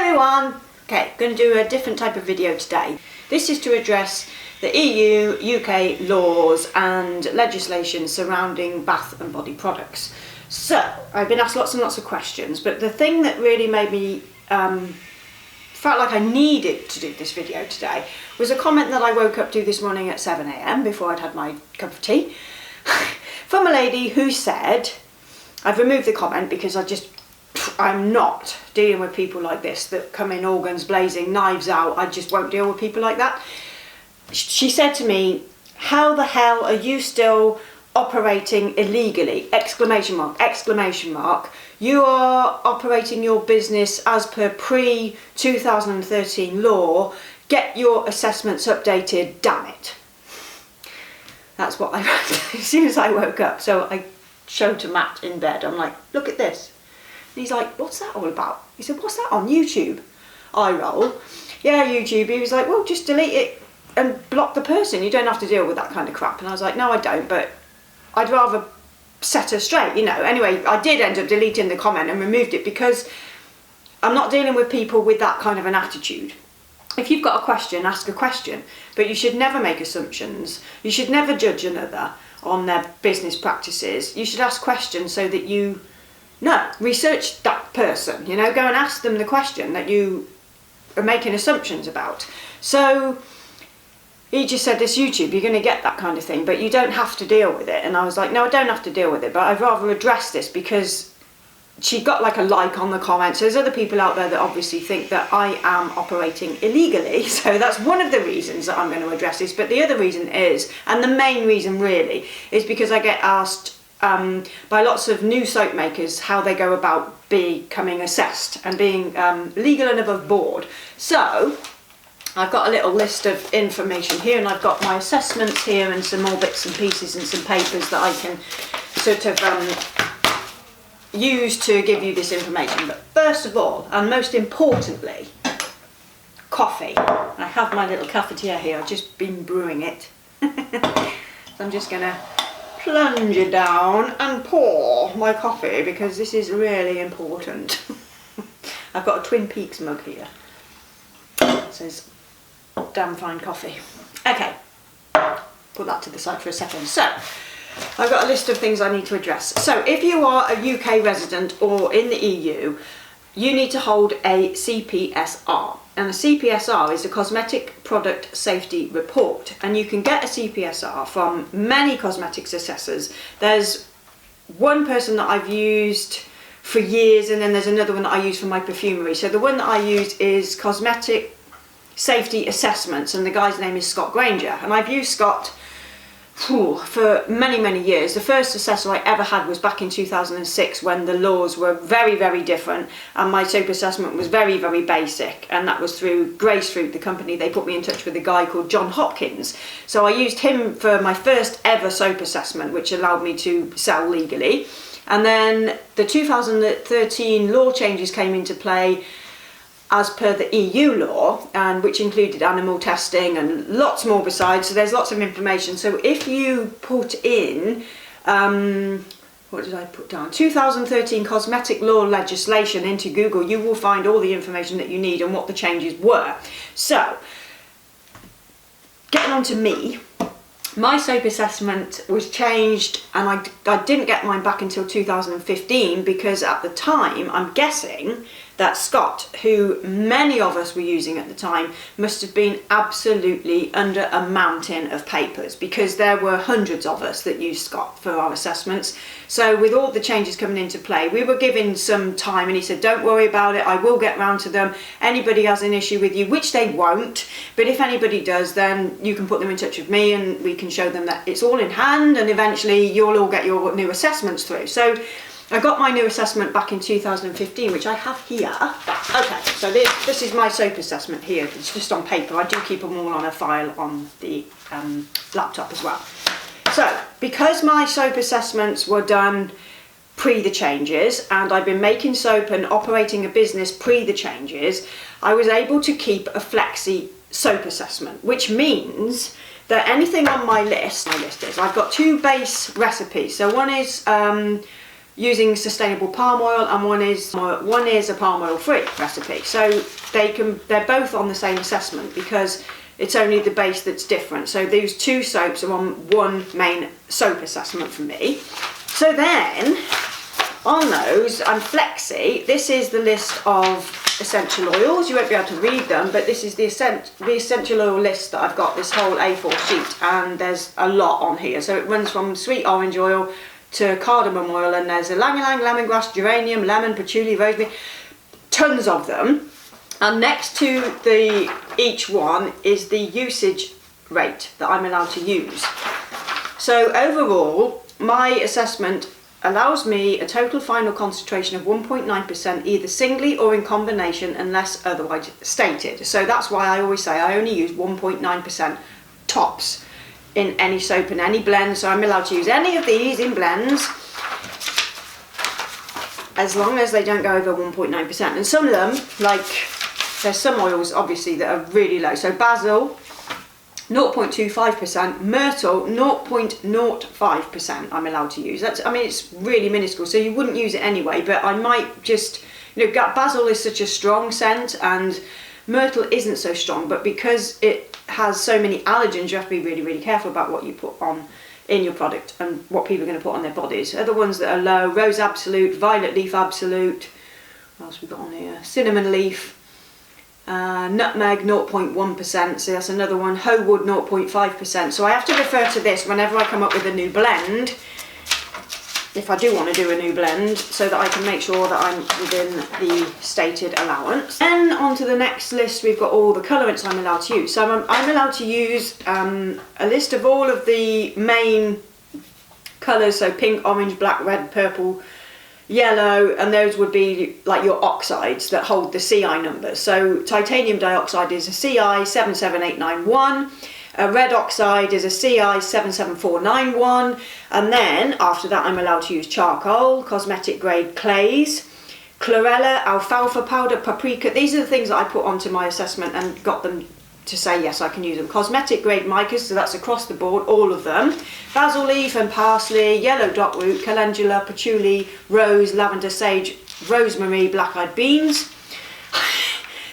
everyone! Okay, going to do a different type of video today. This is to address the EU, UK laws and legislation surrounding bath and body products. So, I've been asked lots and lots of questions, but the thing that really made me felt like I needed to do this video today was a comment that I woke up to this morning at 7 AM before I'd had my cup of tea from a lady who said, I've removed the comment because I'm not dealing with people like this that come in organs blazing, knives out. I just won't deal with people like that. She said to me, how the hell are you still operating illegally? Exclamation mark, exclamation mark. You are operating your business as per pre-2013 law. Get your assessments updated, damn it. That's what I wrote as soon as I woke up. So I showed to Matt in bed. I'm like, look at this. And he's like, what's that all about? He said, what's that on YouTube? I roll. Yeah, YouTube. He was like, well, just delete it and block the person. You don't have to deal with that kind of crap. And I was like, no, I don't, but I'd rather set her straight, you know. Anyway, I did end up deleting the comment and removed it because I'm not dealing with people with that kind of an attitude. If you've got a question, ask a question, but you should never make assumptions. You should never judge another on their business practices. You should ask questions so that you research that person, you know, go and ask them the question that you are making assumptions about. So he just said, this YouTube, you're going to get that kind of thing, but you don't have to deal with it. And I was like, no, I don't have to deal with it, but I'd rather address this because she got like a like on the comments. There's other people out there that obviously think that I am operating illegally. So that's one of the reasons that I'm going to address this. But the other reason is, and the main reason really, is because I get asked by lots of new soap makers how they go about becoming assessed and being legal and above board. So I've got a little list of information here, and I've got my assessments here and some more bits and pieces and some papers that I can sort of use to give you this information. But first of all, and most importantly, coffee. I have my little cafetiere here. I've just been brewing it. So I'm just going to plunge it down and pour my coffee because this is really important. I've got a Twin Peaks mug here. It says damn fine coffee. Okay, put that to the side for a second. So I've got a list of things I need to address. So if you are a UK resident or in the EU, you need to hold a CPSR. And a CPSR is a Cosmetic Product Safety Report. And you can get a CPSR from many cosmetics assessors. There's one person that I've used for years, and then there's another one that I use for my perfumery. So the one that I use is Cosmetic Safety Assessments, and the guy's name is Scott Granger. And I've used Scott for many years. The first assessor I ever had was back in 2006 when the laws were very different, and my soap assessment was very basic, and that was through Gracefruit, the company. They put me in touch with a guy called John Hopkins, so I used him for my first ever soap assessment, which allowed me to sell legally. And then the 2013 law changes came into play as per the EU law, and which included animal testing and lots more besides. So there's lots of information. So if you put in, what did I put down? 2013 cosmetic law legislation into Google, you will find all the information that you need and what the changes were. So, getting on to me, my soap assessment was changed, and I didn't get mine back until 2015 because at the time, I'm guessing that Scott, who many of us were using at the time, must have been absolutely under a mountain of papers because there were hundreds of us that used Scott for our assessments. So with all the changes coming into play, we were given some time, and he said, don't worry about it, I will get round to them. Anybody has an issue with you, which they won't, but if anybody does, then you can put them in touch with me and we can show them that it's all in hand, and eventually you'll all get your new assessments through. So I got my new assessment back in 2015, which I have here. Okay, so this is my soap assessment here. It's just on paper. I do keep them all on a file on the laptop as well. So, because my soap assessments were done pre the changes, and I've been making soap and operating a business pre the changes, I was able to keep a flexi soap assessment, which means that anything on my list is, I've got two base recipes. So one is using sustainable palm oil, and one is a palm oil free recipe. So they're both on the same assessment because it's only the base that's different. So these two soaps are on one main soap assessment for me. So then on those, and Flexi, this is the list of essential oils. You won't be able to read them, but this is the essential oil list that I've got, this whole A4 sheet, and there's a lot on here. So it runs from sweet orange oil to cardamom oil, and there's ylang ylang, lemongrass, geranium, lemon, patchouli, rosemary, tons of them. And next to each one is the usage rate that I'm allowed to use. So overall, my assessment allows me a total final concentration of 1.9% either singly or in combination unless otherwise stated. So that's why I always say I only use 1.9% tops in any soap and any blend. So I'm allowed to use any of these in blends as long as they don't go over 1.9%. And some of them, like, there's some oils obviously that are really low. So basil, 0.25%, myrtle, 0.05% I'm allowed to use. It's really minuscule, so you wouldn't use it anyway, but I might just, basil is such a strong scent and myrtle isn't so strong, but because it has so many allergens, you have to be really, really careful about what you put on in your product and what people are going to put on their bodies. Other ones that are low, rose absolute, violet leaf absolute, what else we got on here, cinnamon leaf, nutmeg 0.1%, so that's another one, hoe wood 0.5%. So I have to refer to this whenever I come up with a new blend, if I do want to do a new blend, so that I can make sure that I'm within the stated allowance. Then on to the next list, we've got all the colorants I'm allowed to use. So I'm allowed to use a list of all of the main colors, so pink, orange, black, red, purple, yellow, and those would be like your oxides that hold the CI numbers. So titanium dioxide is a CI 77891, red oxide is a CI 77491, and then after that I'm allowed to use charcoal, cosmetic grade clays, chlorella, alfalfa powder, paprika. These are the things that I put onto my assessment and got them to say yes, I can use them. Cosmetic grade micas, so that's across the board, all of them. Basil leaf and parsley, yellow dockroot, calendula, patchouli, rose, lavender, sage, rosemary, black-eyed beans.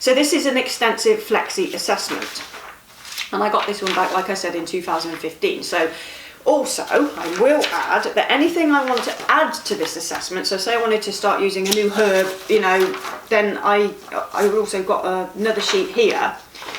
So this is an extensive Flexi assessment, and I got this one back, like I said, in 2015. So also, I will add that anything I want to add to this assessment, so say I wanted to start using a new herb, then I've also got another sheet here.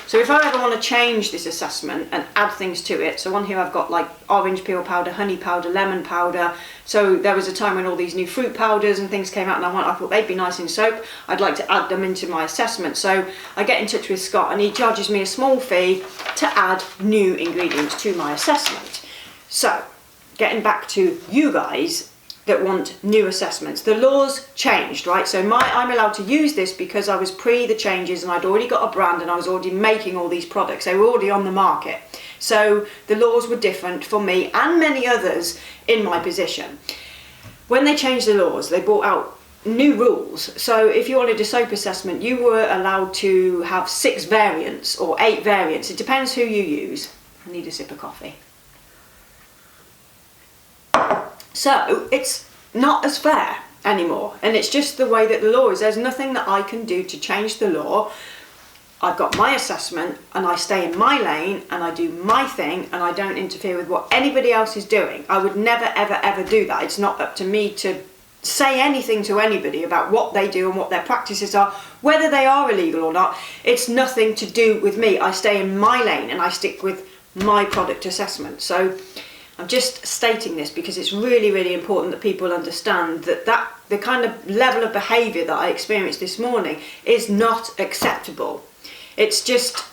So if I ever want to change this assessment and add things to it, so on here I've got like orange peel powder, honey powder, lemon powder. So there was a time when all these new fruit powders and things came out, and I thought they'd be nice in soap. I'd like to add them into my assessment. So I get in touch with Scott and he charges me a small fee to add new ingredients to my assessment. So getting back to you guys that want new assessments. The laws changed, right? So I'm allowed to use this because I was pre the changes and I'd already got a brand and I was already making all these products. They were already on the market. So the laws were different for me and many others in my position. When they changed the laws, they brought out new rules. So if you wanted a soap assessment, you were allowed to have 6 variants or 8 variants. It depends who you use. I need a sip of coffee. So it's not as fair anymore, and it's just the way that the law is. There's nothing that I can do to change the law. I've got my assessment and I stay in my lane and I do my thing and I don't interfere with what anybody else is doing. I would never ever ever do that. It's not up to me to say anything to anybody about what they do and what their practices are, whether they are illegal or not. It's nothing to do with me. I stay in my lane and I stick with my product assessment. So I'm just stating this because it's really, really important that people understand that the kind of level of behaviour that I experienced this morning is not acceptable. It's just,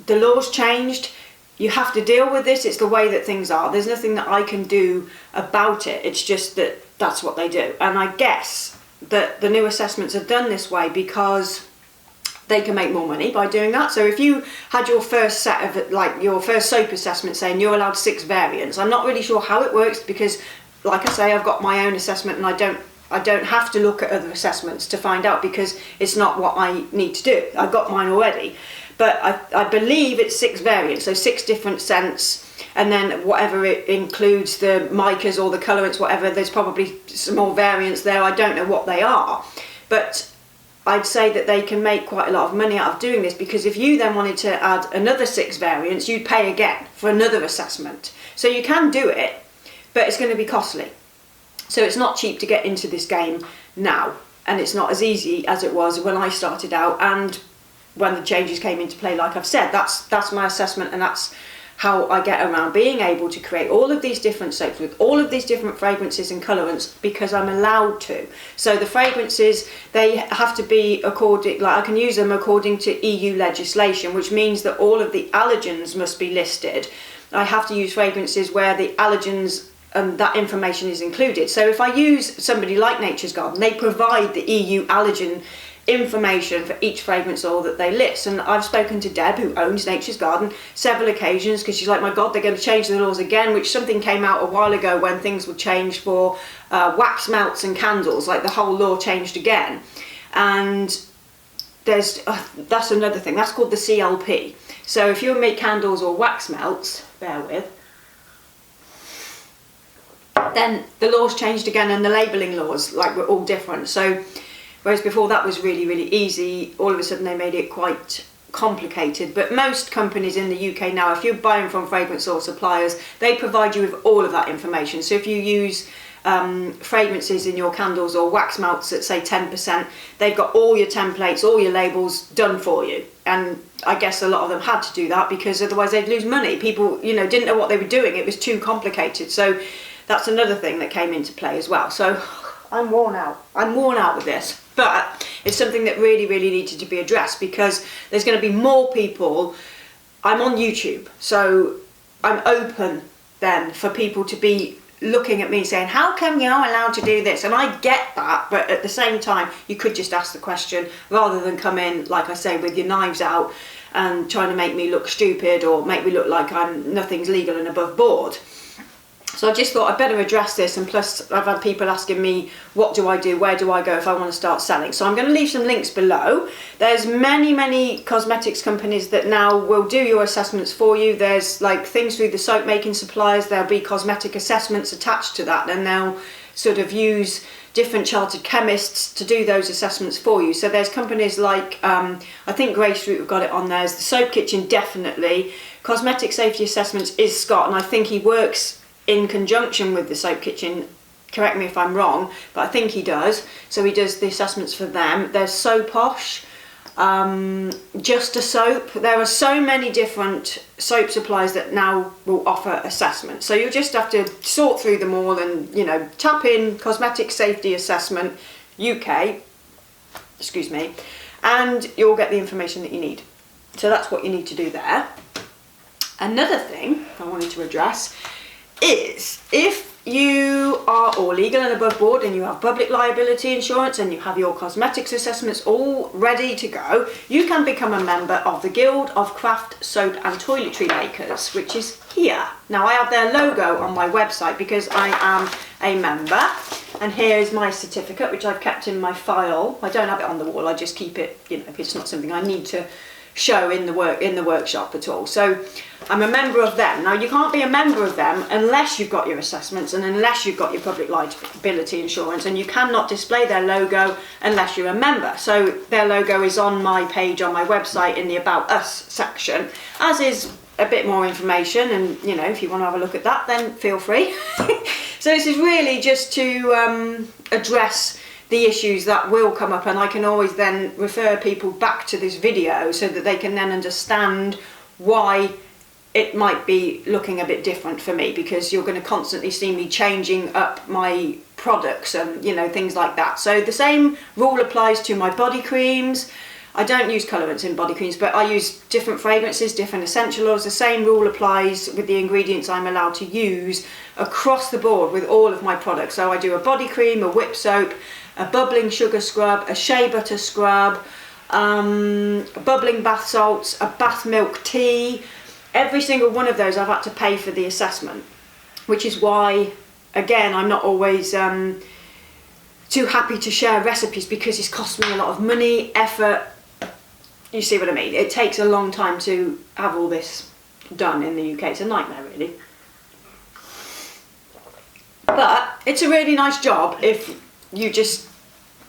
the law's changed, you have to deal with this, it's the way that things are. There's nothing that I can do about it, it's just that that's what they do. And I guess that the new assessments are done this way because they can make more money by doing that. So if you had your first set of, like your first soap assessment saying you're allowed 6 variants, I'm not really sure how it works because, like I say, I've got my own assessment and I don't have to look at other assessments to find out because it's not what I need to do. I've got mine already. but I believe it's 6 variants, so 6 different scents, and then whatever it includes, the micas or the colorants, whatever, there's probably some more variants there. I don't know what they are, but I'd say that they can make quite a lot of money out of doing this, because if you then wanted to add another 6 variants, you'd pay again for another assessment. So you can do it, but it's going to be costly. So it's not cheap to get into this game now, and it's not as easy as it was when I started out and when the changes came into play. Like I've said, that's my assessment, and that's how I get around being able to create all of these different soaps with all of these different fragrances and colorants, because I'm allowed to. So the fragrances, they have to be according, like I can use them according to EU legislation, which means that all of the allergens must be listed. I have to use fragrances where the allergens and that information is included. So if I use somebody like Nature's Garden, they provide the EU allergen information for each fragrance oil that they list. And I've spoken to Deb, who owns Nature's Garden, several occasions, because she's like, my God, they're going to change the laws again, which something came out a while ago when things were changed for wax melts and candles, like the whole law changed again. And there's that's another thing, that's called the CLP. So if you make candles or wax melts, bear with, then the laws changed again, and the labelling laws were all different. So whereas before that was really, really easy, all of a sudden they made it quite complicated. But most companies in the UK now, if you're buying from fragrance oil suppliers, they provide you with all of that information. So if you use fragrances in your candles or wax melts at say 10%, they've got all your templates, all your labels done for you. And I guess a lot of them had to do that, because otherwise they'd lose money. People, didn't know what they were doing. It was too complicated. So that's another thing that came into play as well. So I'm worn out. I'm worn out with this. But it's something that really, really needed to be addressed, because there's going to be more people. I'm on YouTube, so I'm open then for people to be looking at me and saying, how come you're allowed to do this? And I get that, but at the same time, you could just ask the question rather than come in, like I say, with your knives out and trying to make me look stupid or make me look like nothing's legal and above board. So I just thought I'd better address this, and plus I've had people asking me, what do I do, where do I go if I want to start selling? So I'm going to leave some links below. There's many cosmetics companies that now will do your assessments for you. There's like things through the soap making suppliers, there'll be cosmetic assessments attached to that, and they'll sort of use different chartered chemists to do those assessments for you. So there's companies like, I think Graceroot have got it on theirs, the Soap Kitchen definitely. Cosmetic Safety Assessments is Scott, and I think he works in conjunction with the Soap Kitchen, correct me if I'm wrong, but I think he does. So he does the assessments for them. There's Soaposh, Just a Soap. There are so many different soap suppliers that now will offer assessments. So you just have to sort through them all and, tap in Cosmetic Safety Assessment UK, excuse me, and you'll get the information that you need. So that's what you need to do there. Another thing I wanted to address is, if you are all legal and above board and you have public liability insurance and you have your cosmetics assessments all ready to go, you can become a member of the Guild of Craft Soap and Toiletry Makers, which is here. Now I have their logo on my website because I am a member, and here is my certificate, which I've kept in my file. I don't have it on the wall, I just keep it, if it's not something I need to show in the workshop at all. So I'm a member of them. Now you can't be a member of them unless you've got your assessments and unless you've got your public liability insurance, and you cannot display their logo unless you're a member. So their logo is on my page on my website in the About Us section, as is a bit more information, and if you want to have a look at that, then feel free. So this is really just to address the issues that will come up, and I can always then refer people back to this video so that they can then understand why it might be looking a bit different for me, because you're going to constantly see me changing up my products and things like that. So the same rule applies to my body creams. I don't use colourants in body creams, but I use different fragrances, different essential oils. The same rule applies with the ingredients I'm allowed to use across the board with all of my products. So I do a body cream, a whip soap, a bubbling sugar scrub, a shea butter scrub, bubbling bath salts, a bath milk tea. Every single one of those I've had to pay for the assessment, which is why, again, I'm not always too happy to share recipes, because it's cost me a lot of money, effort, you see what I mean? It takes a long time to have all this done in the UK. It's a nightmare, really. But it's a really nice job if you just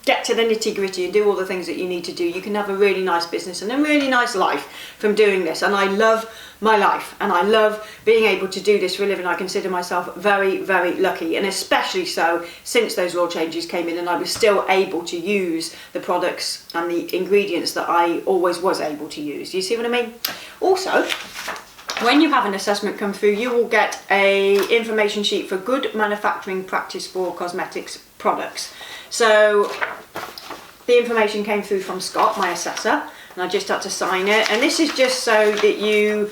get to the nitty-gritty and do all the things that you need to do. You can have a really nice business and a really nice life from doing this. And I love my life, and I love being able to do this for a living. I consider myself very, very lucky, and especially so since those law changes came in and I was still able to use the products and the ingredients that I always was able to use. Do you see what I mean? Also, when you have an assessment come through, you will get a information sheet for good manufacturing practice for cosmetics products. So the information came through from Scott, my assessor, and I just had to sign it. And this is just so that you,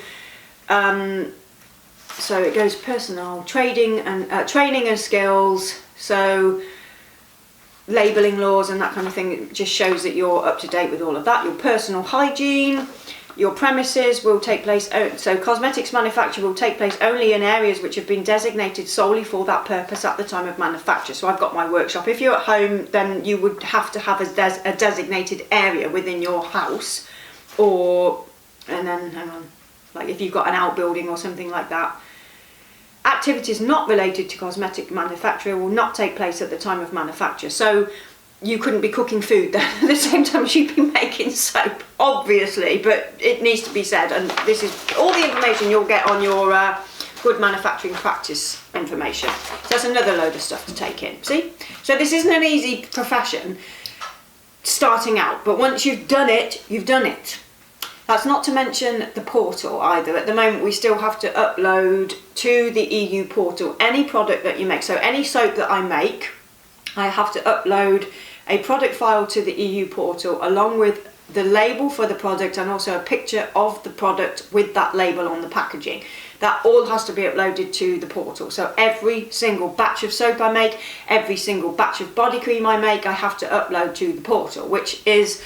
so it goes personal training and skills. So labelling laws and that kind of thing. It just shows that you're up to date with all of that. Your personal hygiene. Your premises will take place, so cosmetics manufacture will take place only in areas which have been designated solely for that purpose at the time of manufacture. So I've got my workshop. If you're at home, then you would have to have a designated area within your house, and then, hang on, like if you've got an outbuilding or something like that. Activities not related to cosmetic manufacture will not take place at the time of manufacture. So you couldn't be cooking food then at the same time as you'd be making soap, obviously, but it needs to be said, and this is all the information you'll get on your good manufacturing practice information. So that's another load of stuff to take in, see? So this isn't an easy profession starting out, but once you've done it, you've done it. That's not to mention the portal either. At the moment we still have to upload to the EU portal any product that you make. So any soap that I make, I have to upload a product file to the EU portal along with the label for the product and also a picture of the product with that label on the packaging. That all has to be uploaded to the portal. So every single batch of soap I make, every single batch of body cream I make, I have to upload to the portal, which is,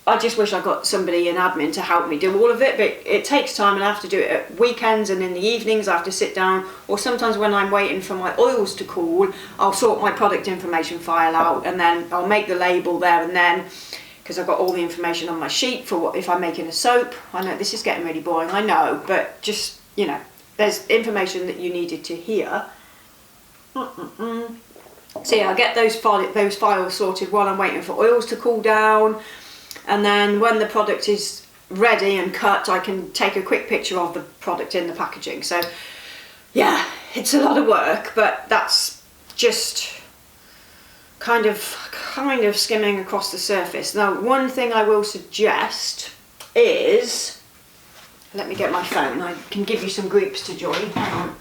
I just wish I got somebody in admin to help me do all of it, but it takes time and I have to do it at weekends and in the evenings. I have to sit down, or sometimes when I'm waiting for my oils to cool, I'll sort my product information file out and then I'll make the label there and then, because I've got all the information on my sheet for what if I'm making a soap. I know this is getting really boring, I know, but just, you know, there's information that you needed to hear. So yeah, I get those files sorted while I'm waiting for oils to cool down. And then when the product is ready and cut, I can take a quick picture of the product in the packaging. So yeah, it's a lot of work, but that's just kind of skimming across the surface. Now, one thing I will suggest is, let me get my phone, I can give you some groups to join. Hang on.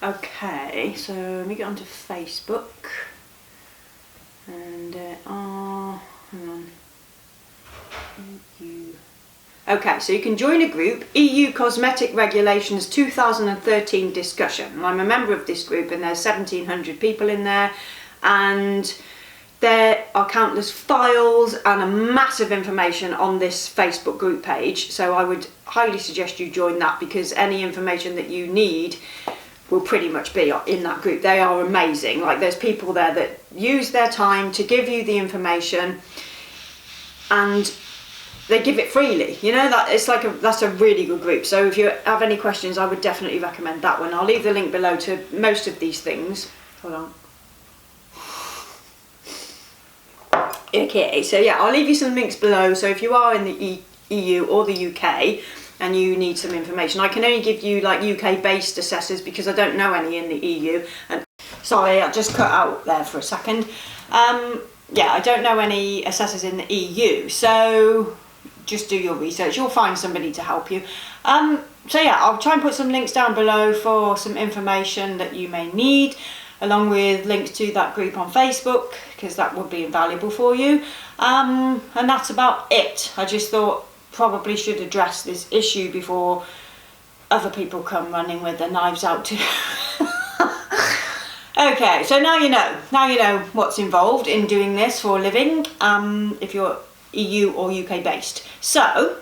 Okay, so let me get onto Facebook. And hang on. Okay, so you can join a group, EU Cosmetic Regulations 2013 discussion. And I'm a member of this group and there's 1,700 people in there, and there are countless files and a massive information on this Facebook group page. So I would highly suggest you join that, because any information that you need will pretty much be in that group. They are amazing. Like, there's people there that use their time to give you the information, and they give it freely, you know. That's a really good group. So if you have any questions, I would definitely recommend that one. I'll leave the link below to most of these things. Hold on. Okay, so yeah, I'll leave you some links below. So if you are in the EU or the UK and you need some information, I can only give you like UK based assessors because I don't know any in the EU. And sorry, I just cut out there for a second. Yeah, I don't know any assessors in the EU, so just do your research. You'll find somebody to help you. So yeah, I'll try and put some links down below for some information that you may need, along with links to that group on Facebook, because that would be invaluable for you. And that's about it. I just thought probably should address this issue before other people come running with their knives out too. Okay, so now you know what's involved in doing this for a living, if you're EU or UK based. So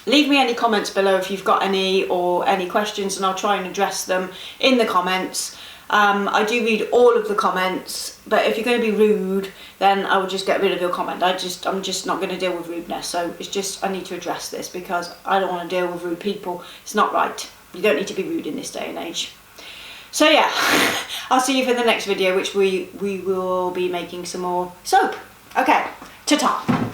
leave me any comments below if you've got any, or any questions, and I'll try and address them in the comments. I do read all of the comments, but if you're going to be rude, then I will just get rid of your comment. I'm just not going to deal with rudeness. So it's just, I need to address this because I don't want to deal with rude people. It's not right. You don't need to be rude in this day and age. So yeah, I'll see you for the next video, which we will be making some more soap. Okay, ta-ta.